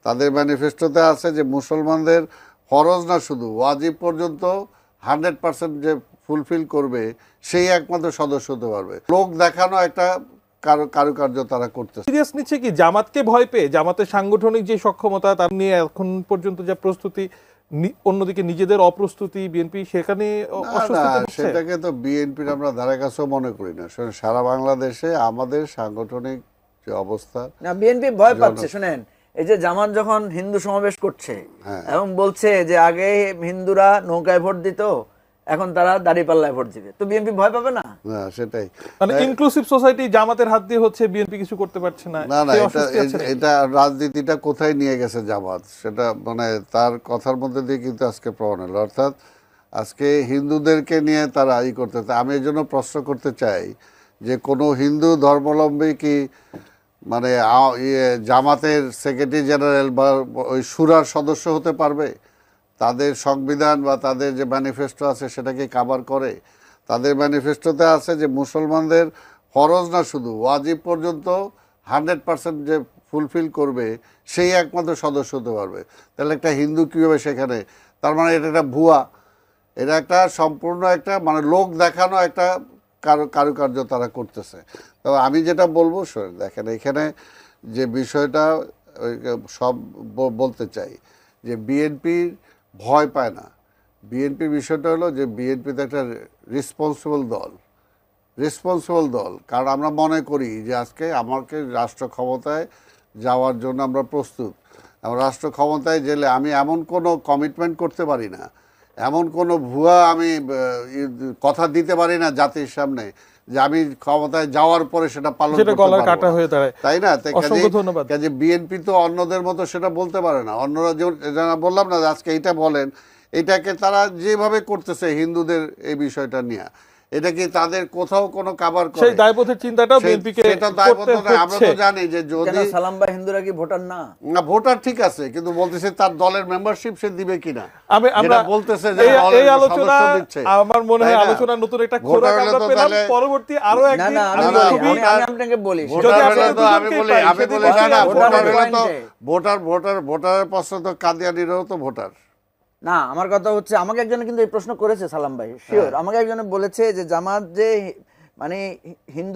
তাদের ম্যানিফেস্টোতে আছে যে মুসলমানদের ফরজ না শুধু ওয়াজিব পর্যন্ত 100% যে ফুলফিল করবে সেই একমাত্র সদস্য হতে পারবে। লোক দেখানো একটা কারুকার্য তারা করতেছে। সিরিয়াস নিচ্ছে কি জামাতকে ভয় পেয়ে? জামাতের সাংগঠনিক যে সক্ষমতা তার নিয়ে এখন পর্যন্ত যা প্রস্তুতি, অন্যদিকে নিজেদের অপ্রস্তুতি বিএনপি সেখানে সেটাকে তো বিএনপির আমরা ধারে কাছেও মনে করি না। সারা বাংলাদেশে আমাদের সাংগঠনিক যে অবস্থা, না বিএনপি ভয় পাচ্ছে। শুনেন, এই যে জামাত যখন হিন্দু সমাবেশ করছে এবং বলছে যে আগে হিন্দুরা নৌকায় ভোট দিত, এখন তারা দাঁড়িপাল্লায় ভোট দিবে, তো বিএনপি ভয় পাবে না? না সেটাই, মানে ইনক্লুসিভ সোসাইটি জামাতের হাত দিয়ে হচ্ছে, বিএনপি কিছু করতে পারছে না। না এটা রাজনীতিটা কোথায় নিয়ে গেছে জামাত, সেটা মানে তার কথার মধ্যে দিয়ে কিন্তু আজকে প্রমাণ হলো। অর্থাৎ আজকে হিন্দুদেরকে নিয়ে তারা করতে। আমি এই জন্য প্রশ্ন করতে চাই যে কোনো হিন্দু ধর্মাবলম্বী কি মানে জামাতের সেক্রেটারি জেনারেল বা ওই শুরার সদস্য হতে পারবে? তাদের সংবিধান বা তাদের যে ম্যানিফেস্টো আছে সেটাকে কাভার করে? তাদের ম্যানিফেস্টোতে আছে যে মুসলমানদের ফরজ না শুধু ওয়াজিব পর্যন্ত 100% যে ফুলফিল করবে সেই একমাত্র সদস্য হতে পারবে। তাহলে একটা হিন্দু কীভাবে সেখানে? তার মানে এটা একটা ভুয়া, এটা একটা সম্পূর্ণ একটা মানে লোক দেখানো একটা কারুকার্য তারা করতেছে। তো আমি যেটা বলবো, দেখেন এখানে যে বিষয়টা সব বলতে চাই যে বিএনপির ভয় পায় না। বিএনপির বিষয়টা হলো যে বিএনপি তো একটা রেসপন্সিবল দল, কারণ আমরা মনে করি যে আজকে আমাকে রাষ্ট্র ক্ষমতায় যাওয়ার জন্য আমরা প্রস্তুত। রাষ্ট্র ক্ষমতায় গেলে আমি এমন কোনো কমিটমেন্ট করতে পারি না, এমন কোনো ভুয়া আমি কথা দিতে পারি না জাতির সামনে যে আমি ক্ষমতায় যাওয়ার পরে সেটা পালন করতে পারবো, তাই না? কাজে বিএনপি তো অন্যদের মতো সেটা বলতে পারে না। অন্যরা যেমন বললাম না আজকে এইটা বলেন, এটাকে তারা যেভাবে করতেছে হিন্দুদের এই বিষয়টা নিয়ে, এটা কি তাদের কোথাও কোনো কভার করে? সেই দায়বোধের চিন্তাটাও বিএনপিকে করতে হচ্ছে। আমরা তো জানি যে যদি সালাম ভাই হিন্দুরা কি ভোটার না? না, ভোটার ঠিক আছে, কিন্তু বলতেছে তার দলের মেম্বারশিপ সে দিবে কিনা। আমরা বলতেছে যে এই আলোচনা, আমার মনে হয় আলোচনা নতুন একটা খোরাক আমরা পেলাম। পরবর্তী আরো একদিন আমি আপনাকে বলি, ভোটারের প্রশ্ন তো কাদিয়ানিরও তো ভোটার না। আমার কথা হচ্ছে, আমাকে একজনে কিন্তু এই প্রশ্ন করেছে সালাম ভাই, শিওর আমাকে একজনে বলেছে যে জামাত যে মানে হিন্দু